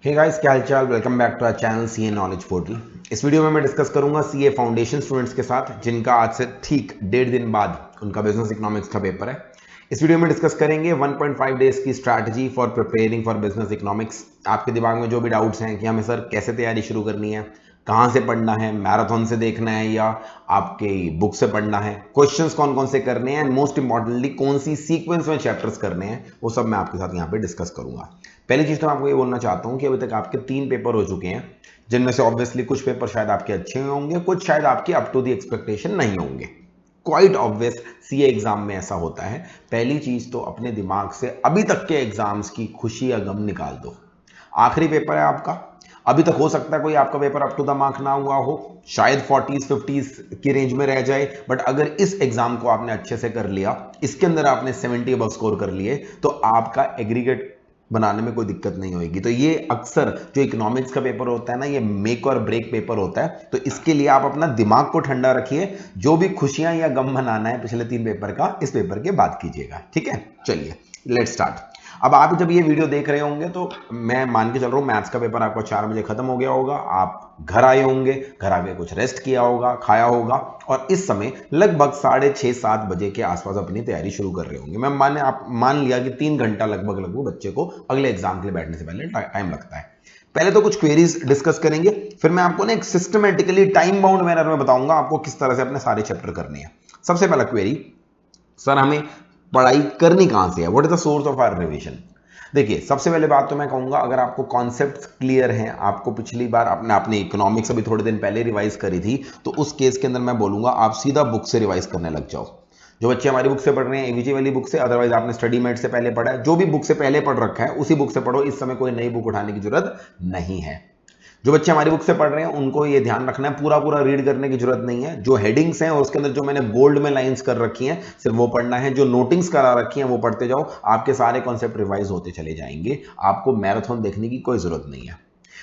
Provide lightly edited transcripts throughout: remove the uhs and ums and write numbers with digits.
हे guys, क्या हालचाल। Welcome back to our channel CA knowledge portal. इस वीडियो में मैं डिस्कस करूंगा सीए फाउंडेशन स्टूडेंट्स के साथ जिनका आज से ठीक 1.5 दिन बाद उनका बिजनेस इकोनॉमिक्स का पेपर है। इस वीडियो में डिस्कस करेंगे 1.5 डेज की strategy for preparing for business economics. आपके दिमाग में जो भी डाउट्स हैं कि हमें सर कैसे तैयारी शुरू करनी है, कहाँ से पढ़ना है, मैराथन से देखना है या आपके बुक से पढ़ना है, क्वेश्चंस कौन कौन से करने हैं, एंड मोस्ट इंपॉर्टेंटली कौन सी सीक्वेंस में चैप्टर्स करने हैं, वो सब मैं आपके साथ यहाँ पे डिस्कस करूंगा। पहली चीज तो मैं आपको ये बोलना चाहता हूँ कि अभी तक आपके 3 पेपर हो चुके हैं, जिनमें से ऑब्वियसली कुछ पेपर शायद आपके अच्छे होंगे, कुछ शायद आपके अप टू द एक्सपेक्टेशन नहीं होंगे। क्वाइट ऑब्वियस सीए एग्जाम में ऐसा होता है। पहली चीज तो अपने दिमाग से अभी तक के एग्जाम्स की खुशी या गम निकाल दो। आखिरी पेपर है आपका। अभी तक हो सकता है कोई आपका paper up to the mark ना हुआ हो, शायद 40s 50s की रेंज में रह जाए, बट अगर इस एग्जाम को आपने अच्छे से कर लिया, इसके अंदर आपने 70 अबव स्कोर कर लिए, तो आपका एग्रीगेट बनाने में कोई दिक्कत नहीं होगी। तो ये अक्सर जो इकोनॉमिक्स का पेपर होता है ना, ये मेक और ब्रेक पेपर होता है। तो इसके लिए आप अपना दिमाग को ठंडा रखिए। जो भी खुशियां या गम मनाना है पिछले 3 पेपर का, इस पेपर के बाद कीजिएगा। ठीक है, चलिए लेट स्टार्ट। अब आप जब ये वीडियो देख रहे होंगे तो मैं मान के चल रहा हूँ मैथ्स का पेपर आपका 4 बजे खत्म हो गया होगा। आप घर आए होंगे, घर आके कुछ रेस्ट किया होगा, खाया होगा, और इस समय लगभग 6:30-7 बजे के आसपास अपनी तैयारी शुरू कर रहे होंगे। आप मान लिया कि 3 घंटा लगभग बच्चे को अगले एग्जाम के लिए बैठने से पहले टाइम लगता है। पहले तो कुछ क्वेरीज डिस्कस करेंगे, फिर मैं आपको ना एक सिस्टमेटिकली टाइम बाउंड मैनर में बताऊंगा आपको किस तरह से अपने सारे चैप्टर करने हैं। सबसे पहला क्वेरी, सर हमें पढ़ाई करनी कहां से है, what is the source of our revision. देखिए, सबसे पहले बात तो मैं कहूंगा, अगर आपको कॉन्सेप्ट क्लियर हैं, आपको पिछली बार आपने इकोनॉमिक्स अभी थोड़े दिन पहले रिवाइज करी थी, तो उस केस के अंदर मैं बोलूंगा आप सीधा बुक से रिवाइज करने लग जाओ। जो बच्चे हमारी बुक से पढ़ रहे हैं, एवीजी वाली बुक से, अदरवाइज आपने स्टडी मेट से पहले पढ़ा है, जो भी बुक से पहले पढ़ रखा है उसी बुक से पढ़ो। इस समय कोई नई बुक उठाने की जरूरत नहीं है। जो बच्चे हमारी बुक से पढ़ रहे हैं उनको ये ध्यान रखना है, पूरा पूरा रीड करने की जरूरत नहीं है। जो हेडिंग्स हैं और उसके अंदर जो मैंने बोल्ड में लाइंस कर रखी हैं, सिर्फ वो पढ़ना है। जो नोटिंग्स करा रखी हैं वो पढ़ते जाओ, आपके सारे कॉन्सेप्ट रिवाइज होते चले जाएंगे। आपको मैराथन देखने की कोई जरूरत नहीं है।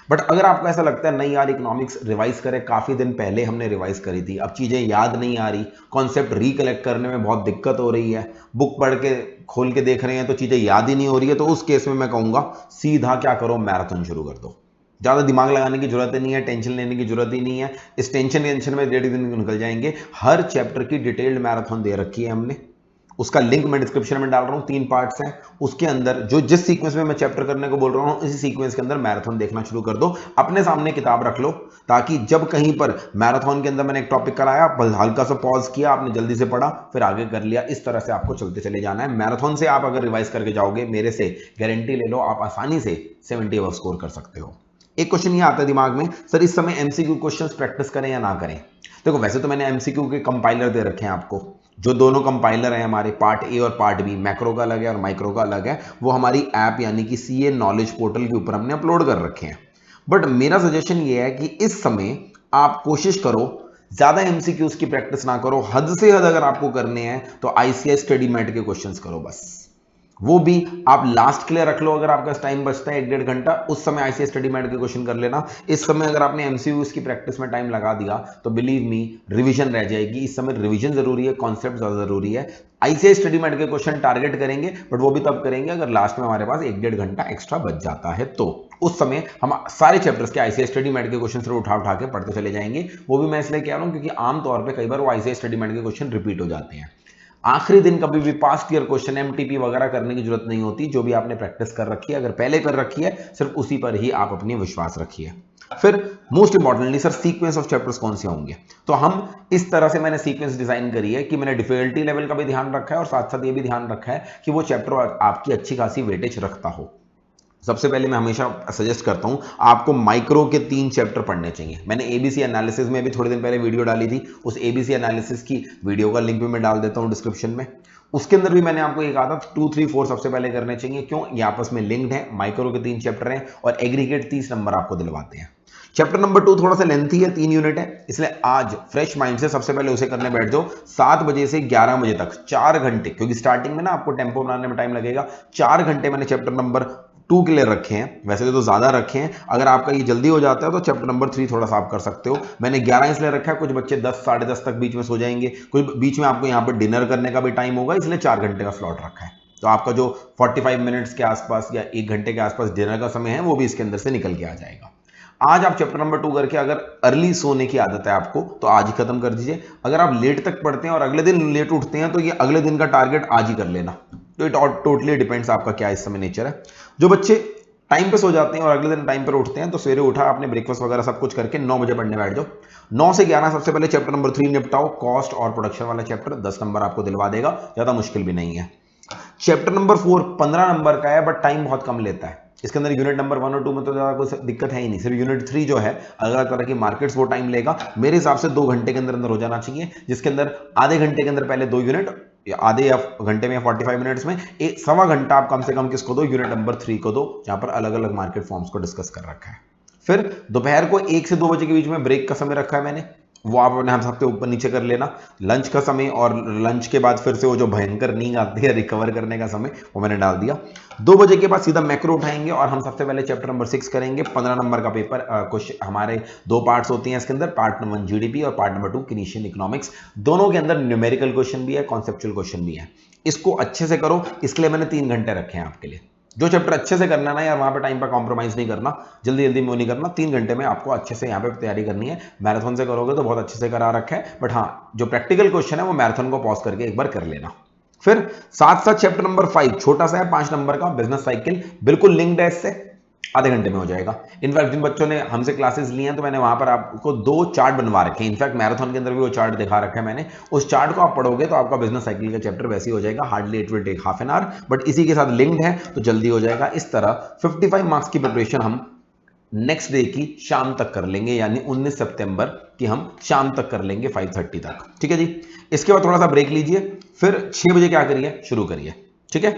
बट अगर आपको ऐसा लगता है नहीं यार, इकोनॉमिक्स रिवाइज करे, काफी दिन पहले हमने रिवाइज करी थी, अब चीजें याद नहीं आ रही, कॉन्सेप्ट रिकलेक्ट करने में बहुत दिक्कत हो रही है, बुक पढ़ के खोल के देख रहे हैं तो चीजें याद ही नहीं हो रही है, तो उस केस में मैं कहूंगा सीधा क्या करो, मैराथन शुरू कर दो। ज्यादा दिमाग लगाने की जरूरत ही नहीं है, टेंशन लेने की जरूरत ही नहीं है। इस टेंशन में 1.5 दिन निकल जाएंगे। हर चैप्टर की डिटेल्ड मैराथन दे रखी है हमने, उसका लिंक मैं डिस्क्रिप्शन में डाल रहा हूं। 3 पार्ट्स हैं, उसके अंदर जो जिस सीक्वेंस में मैं चैप्टर करने को बोल रहा हूं, इसी सीक्वेंस के अंदर मैराथन देखना शुरू कर दो। अपने सामने किताब रख लो, ताकि जब कहीं पर मैराथन के अंदर मैंने एक टॉपिक कराया, हल्का सा पॉज किया, आपने जल्दी से पढ़ा, फिर आगे कर लिया। इस तरह से आपको चलते चले जाना है। मैराथन से आप अगर रिवाइज करके जाओगे, मेरे से गारंटी ले लो, आप आसानी से 70 अबव स्कोर कर सकते हो। एक क्वेश्चन ये आता है दिमाग में, सर इस समय एमसीक्यू क्वेश्चंस प्रैक्टिस करें या ना करें। देखो, वैसे तो मैंने एमसीक्यू के कंपाइलर दे रखे हैं आपको। जो दोनों कंपाइलर हैं हमारे, पार्ट ए और पार्ट बी, मैक्रो का अलग है और माइक्रो का अलग है, वो हमारी ऐप यानी कि सीए नॉलेज पोर्टल के ऊपर हमने अपलोड कर रखे हैं। बट मेरा सजेशन ये है कि इस समय आप कोशिश करो, ज्यादा एमसीक्यूज की प्रैक्टिस ना करो। हद से हद अगर आपको करने हैं तो आईसीआई स्टडी मैट के क्वेश्चंस करो बस। वो भी आप लास्ट के लिए रख लो, अगर आपका टाइम बचता है 1-1.5 घंटा, उस समय आईसीआई स्टडी मैट के क्वेश्चन कर लेना। इस समय अगर आपने एमसीक्यूज की प्रैक्टिस में टाइम लगा दिया तो बिलीव मी, रिवीजन रह जाएगी। इस समय रिवीजन जरूरी है, कॉन्सेप्ट ज्यादा जरूरी है। आईसीआई स्टडी मैट के क्वेश्चन टारगेट करेंगे, बट वो भी तब करेंगे अगर लास्ट में हमारे पास 1-1.5 घंटा एक्स्ट्रा बच जाता है। तो उस समय हम सारे चैप्टर्स के आईसीआई स्टडी मैट के क्वेश्चन से उठा उठा के पढ़ते चले जाएंगे। वो भी मैं इसलिए कह रहा हूं क्योंकि आमतौर पर कई बार वो आईसीआई स्टडी मैट के क्वेश्चन रिपीट हो जाते हैं। आखिरी दिन कभी भी पास्ट ईयर क्वेश्चन एमटीपी वगैरह करने की जरूरत नहीं होती। जो भी आपने प्रैक्टिस कर रखी है, अगर पहले कर रखी है, सिर्फ उसी पर ही आप अपनी विश्वास रखिए। फिर most importantly, sir sequence of chapters कौन से होंगे। तो हम इस तरह से मैंने सीक्वेंस डिजाइन करी है कि मैंने डिफिकल्टी लेवल का भी ध्यान रखा है और साथ साथ ये भी ध्यान रखा है कि वो चैप्टर आपकी अच्छी खासी वेटेज रखता हो। सबसे पहले मैं हमेशा सजेस्ट करता हूं, आपको माइक्रो के 3 चैप्टर पढ़ने चाहिए। मैंने एबीसी एनालिसिस में भी थोड़े दिन पहले वीडियो डाली थी, उस एबीसी एनालिसिस की वीडियो का लिंक भी मैं डाल देता हूं डिस्क्रिप्शन में। उसके अंदर भी मैंने आपको ये कहा था 2, 3, 4 सबसे पहले करने चाहिए। क्यों? ये आपस में लिंक्ड है। माइक्रो के 3 चैप्टर हैं और एग्रीगेट 30 नंबर आपको दिलवाते हैं। चैप्टर नंबर 2 थोड़ा सा लेंथी है, 3 यूनिट है, इसलिए आज फ्रेश माइंड से सबसे पहले उसे करने बैठ जाओ। 7 बजे से 11 बजे तक 4 घंटे, क्योंकि स्टार्टिंग में ना आपको टेम्पो बनाने में टाइम लगेगा। 4 घंटे मैंने चैप्टर नंबर 2 के लिए रखे हैं, वैसे तो ज्यादा रखे हैं। अगर आपका ये जल्दी हो जाता है तो चैप्टर नंबर 3 थोड़ा सा आप कर सकते हो। मैंने 11 इसलिए रखा है, कुछ बच्चे 10, 10:30 तक बीच में सो जाएंगे, कुछ बीच में आपको यहाँ पर डिनर करने का भी टाइम होगा, इसलिए 4 घंटे का स्लॉट रखा है। तो आपका जो 45 मिनट्स के आसपास या 1 घंटे के आसपास डिनर का समय है वो भी इसके अंदर से निकल के आ जाएगा। आज आप चैप्टर नंबर 2 करके अगर अर्ली सोने की आदत है आपको तो आज ही खत्म कर दीजिए। अगर आप लेट तक पढ़ते हैं और अगले दिन लेट उठते हैं तो ये अगले दिन का टारगेट आज ही कर लेना। तो इट टोटली डिपेंड्स आपका क्या इस समय नेचर है। जो बच्चे टाइम पे सो जाते हैं और अगले दिन टाइम पर उठते हैं तो सवेरे उठा आपने ब्रेकफास्ट वगैरह सब कुछ करके 9 बजे पढ़ने बैठ जाओ। 9 से 11 सबसे पहले चैप्टर नंबर 3 निपटाओ। कॉस्ट और प्रोडक्शन वाला चैप्टर 10 नंबर आपको दिलवा देगा, ज्यादा मुश्किल भी नहीं है। चैप्टर नंबर 4 15 नंबर का है बट टाइम बहुत कम लेता है। इसके अंदर यूनिट नंबर 1 और 2 में तो ज्यादा कोई दिक्कत है ही नहीं। सिर्फ यूनिट 3 जो है अलग अलग तरह की मार्केट्स वो टाइम लेगा। मेरे हिसाब से 2 घंटे के अंदर अंदर हो जाना चाहिए, जिसके अंदर आधे घंटे के अंदर पहले 2 यूनिट, आधे या घंटे में 45 मिनट्स में एक सवा घंटा आप कम से कम किसको दो, यूनिट नंबर 3 को दो, जहां पर अलग अलग मार्केट फॉर्म्स को डिस्कस कर रखा है। फिर दोपहर को 1 से 2 बजे के बीच में ब्रेक का समय रखा है मैंने, वो आप अपने हम सबके ऊपर नीचे कर लेना। लंच का समय और लंच के बाद फिर से वो जो भयंकर नींद आती है रिकवर करने का समय वो मैंने डाल दिया। 2 बजे के बाद सीधा मैक्रो उठाएंगे और हम सबसे पहले चैप्टर नंबर 6 करेंगे। 15 नंबर का पेपर क्वेश्चन हमारे 2 पार्ट्स होती हैं इसके अंदर, पार्ट नंबर 1 जीडीपी और पार्ट नंबर 2 कीनेशियन इकोनॉमिक्स। दोनों के अंदर न्यूमेरिकल क्वेश्चन भी है, कॉन्सेप्चुअल क्वेश्चन भी है। इसको अच्छे से करो, इसके लिए मैंने 3 घंटे रखे हैं आपके लिए। जो चैप्टर अच्छे से करना ना यार, वहां पे टाइम पर कॉम्प्रोमाइज नहीं करना, जल्दी जल्दी में नहीं करना। 3 घंटे में आपको अच्छे से यहाँ पे तैयारी करनी है। मैराथन से करोगे तो बहुत अच्छे से करा रखा है, बट हाँ जो प्रैक्टिकल क्वेश्चन है वो मैराथन को पॉज करके एक बार कर लेना। फिर साथ साथ चैप्टर नंबर 5 छोटा सा है, 5 नंबर का बिजनेस साइकिल, बिल्कुल लिंक्ड है इससे, आधे घंटे में हो जाएगा। इनफैक्ट जिन बच्चों ने हमसे क्लासेस ली हैं तो मैंने वहां पर आपको 2 चार्ट बनवा रखे हैं। इनफैक्ट मैराथन के अंदर भी वो चार्ट दिखा रखा है मैंने। उस चार्ट को आप पढ़ोगे तो आपका बिजनेस साइकिल का चैप्टर वैसे ही हो जाएगा। Hardly it will take half an hour, but इसी के साथ लिंक्ड है तो जल्दी हो जाएगा। इस तरह 55 मार्क्स की प्रिपरेशन हम नेक्स्ट डे की शाम तक कर लेंगे, यानी 19 सितंबर की हम शाम तक कर लेंगे 5:30 तक। ठीक है जी। इसके बाद थोड़ा सा ब्रेक लीजिए, फिर 6 बजे क्या करिए, शुरू करिए। ठीक है।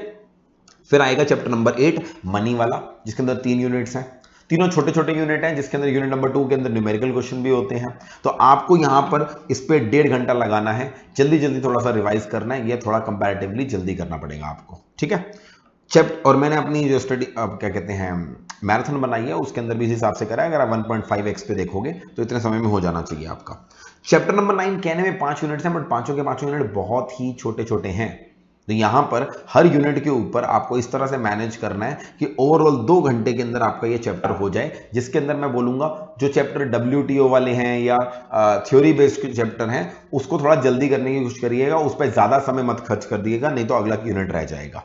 फिर आएगा चैप्टर नंबर 8 मनी वाला, जिसके अंदर 3 यूनिट्स हैं। तीनों छोटे छोटे यूनिट हैं, जिसके अंदर यूनिट नंबर 2 के अंदर न्यूमेरिकल क्वेश्चन भी होते हैं। तो आपको यहां पर इस पे 1.5 घंटा लगाना है, जल्दी जल्दी थोड़ा सा रिवाइज करना है। ये थोड़ा कंपैरेटिवली जल्दी करना पड़ेगा आपको। ठीक है। और मैंने अपनी जो स्टडी क्या कहते हैं मैराथन बनाई है उसके अंदर भी इस हिसाब से करा है। अगर आप 1.5x पे देखोगे तो इतने समय में हो जाना चाहिए आपका। चैप्टर नंबर 9 कहने में 5 यूनिट्स हैं, बट पांचों के पांचों यूनिट बहुत ही छोटे छोटे हैं। तो यहां पर हर यूनिट के ऊपर आपको इस तरह से मैनेज करना है कि ओवरऑल 2 घंटे के अंदर आपका ये चैप्टर हो जाए, जिसके अंदर मैं बोलूंगा जो चैप्टर WTO वाले हैं या थ्योरी बेस्ड चैप्टर हैं उसको थोड़ा जल्दी करने की कोशिश करिएगा, उस पर ज्यादा समय मत खर्च कर दिएगा, नहीं तो अगला यूनिट रह जाएगा।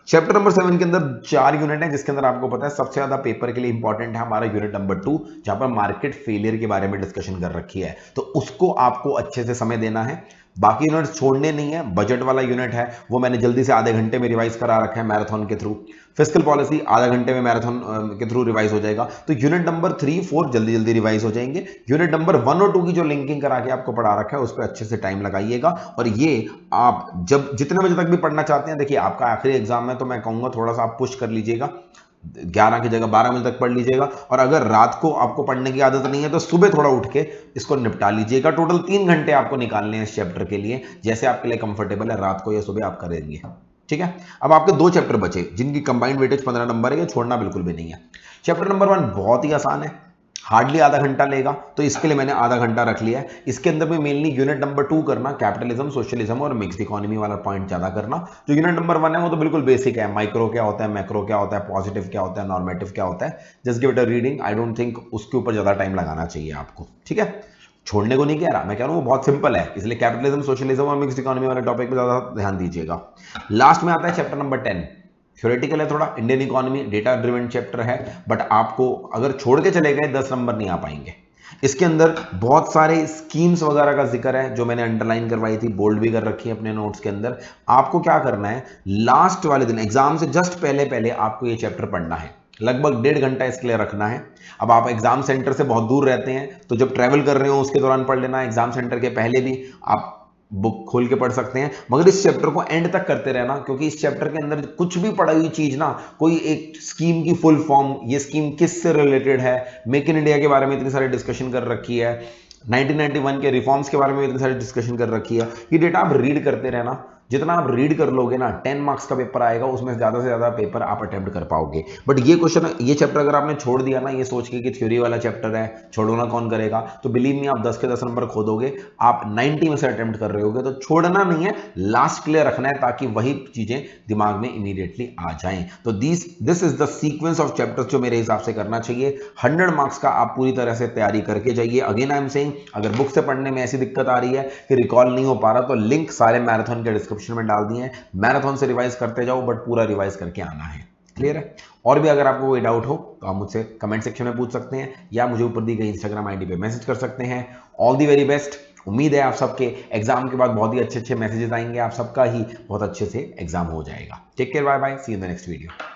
चैप्टर नंबर 7 के अंदर 4 यूनिट है, जिसके अंदर आपको पता है सबसे ज्यादा पेपर के लिए इंपॉर्टेंट है हमारा यूनिट नंबर 2, जहां पर मार्केट फेलियर के बारे में डिस्कशन कर रखी है। तो उसको आपको अच्छे से समय देना है, बाकी यूनिट छोड़ने नहीं है। बजट वाला यूनिट है वो मैंने जल्दी से आधे घंटे में रिवाइज करा रखा है मैराथन के थ्रू। फिस्कल पॉलिसी आधा घंटे में मैराथन के थ्रू रिवाइज हो जाएगा। तो यूनिट नंबर 3, 4 जल्दी जल्दी रिवाइज हो जाएंगे। यूनिट नंबर 1 और 2 की जो लिंकिंग करा के आपको पढ़ा रखा है उस पर अच्छे से टाइम लगाइएगा। और ये आप जब जितने बजे तक भी पढ़ना चाहते हैं, देखिए आपका आखिरी एग्जाम है तो मैं कहूंगा थोड़ा सा आप पुश कर लीजिएगा, 11 की जगह 12 बजे तक पढ़ लीजिएगा। और अगर रात को आपको पढ़ने की आदत नहीं है तो सुबह थोड़ा उठ के इसको निपटा लीजिएगा। टोटल 3 घंटे आपको निकालने हैं इस चैप्टर के लिए, जैसे आपके लिए कंफर्टेबल है, रात को या सुबह आप करेंगे। ठीक है। अब आपके 2 चैप्टर बचे जिनकी कंबाइंड वेटेज 15 नंबर है, ये छोड़ना बिल्कुल भी नहीं है। चैप्टर नंबर 1 बहुत ही आसान है, हार्डली आधा घंटा लेगा, तो इसके लिए मैंने आधा घंटा रख लिया है। इसके अंदर भी मेनली यूनिट नंबर 2 करना, कैपिटलिज्म, सोशलिज्म और मिक्स्ड इकोनॉमी वाला पॉइंट ज्यादा करना। जो यूनिट नंबर 1 है वो तो बिल्कुल बेसिक है, माइक्रो क्या होता है, मैक्रो क्या होता है, पॉजिटिव क्या होता है, नॉर्मेटिव क्या होता है। Just give it a reading. I don't think उसके ऊपर ज्यादा टाइम लगाना चाहिए आपको। ठीक है। छोड़ने को नहीं कह रहा, मैं कह रहा हूं वो बहुत सिंपल है, इसलिए कैपिटलिज्म, सोशलिज्म और मिक्स्ड इकोनॉमी वाले टॉपिक पे ज्यादा ध्यान दीजिएगा। लास्ट में आता है चैप्टर नंबर 10, थ्योरेटिकल है थोड़ा, Indian economy, data driven chapter है, बट आपको अगर छोड़ के चले गए 10 नंबर नहीं आ पाएंगे। इसके अंदर बहुत सारे स्कीम्स वगैरह का जिक्र है जो मैंने अंडरलाइन करवाई थी, बोल्ड भी कर रखी है अपने नोट्स के अंदर। आपको क्या करना है, लास्ट वाले दिन एग्जाम से जस्ट पहले पहले आपको ये चैप्टर पढ़ना है, लगभग 1.5 घंटा इसके लिए रखना है। अब आप एग्जाम सेंटर से बहुत दूर रहते हैं तो जब ट्रैवल कर रहे हो उसके दौरान पढ़ लेना, एग्जाम सेंटर के पहले भी आप बुक खोल के पढ़ सकते हैं, मगर इस चैप्टर को एंड तक करते रहना, क्योंकि इस चैप्टर के अंदर कुछ भी पढ़ी हुई चीज ना, कोई एक स्कीम की फुल फॉर्म, ये स्कीम किस से रिलेटेड है, मेक इन इंडिया के बारे में इतनी सारी डिस्कशन कर रखी है, 1991 के रिफॉर्म्स के बारे में इतनी सारी डिस्कशन कर रखी है, ये डेटा आप रीड करते रहना। जितना आप रीड कर लोगे ना 10 मार्क्स का पेपर आएगा, उसमें ज्यादा से ज्यादा पेपर आप अटेम्प्ट कर पाओगे। बट ये क्वेश्चन, ये चैप्टर अगर आपने छोड़ दिया ना, ये सोच के कि थ्योरी वाला चैप्टर है, छोड़ना कौन करेगा, तो बिलीव मी आप 10 के 10 नंबर खोदोगे। आप 90 में से अटेम्प्ट कर रहे होगे, तो छोड़ना नहीं है, लास्ट क्लियर रखना है, ताकि वही चीजें दिमाग में इमीडिएटली आ जाएं। तो this is the sequence of chapters जो मेरे हिसाब से करना चाहिए। 100 मार्क्स का आप पूरी तरह से तैयारी करके जाइए। अगेन आई एम सेइंग, अगर बुक से पढ़ने में ऐसी दिक्कत आ रही है कि रिकॉल नहीं हो पा रहा, तो लिंक सारे मैराथन के डिस्क्रिप्शन में डाल दिए हैं। मैराथन से रिवाइज करते जाओ, बट पूरा रिवाइज करके आना है। क्लियर है? और भी अगर आपको कोई डाउट हो तो आप मुझसे कमेंट सेक्शन में पूछ सकते हैं, या मुझे ऊपर दी गई इंस्टाग्राम आईडी पे मैसेज कर सकते हैं। All the very best. उम्मीद है आप सबके एग्जाम के बाद बहुत ही अच्छे अच्छे मैसेजेस आएंगे, आप सबका ही बहुत अच्छे से एग्जाम हो जाएगा। Take care, bye bye, see you in the next video.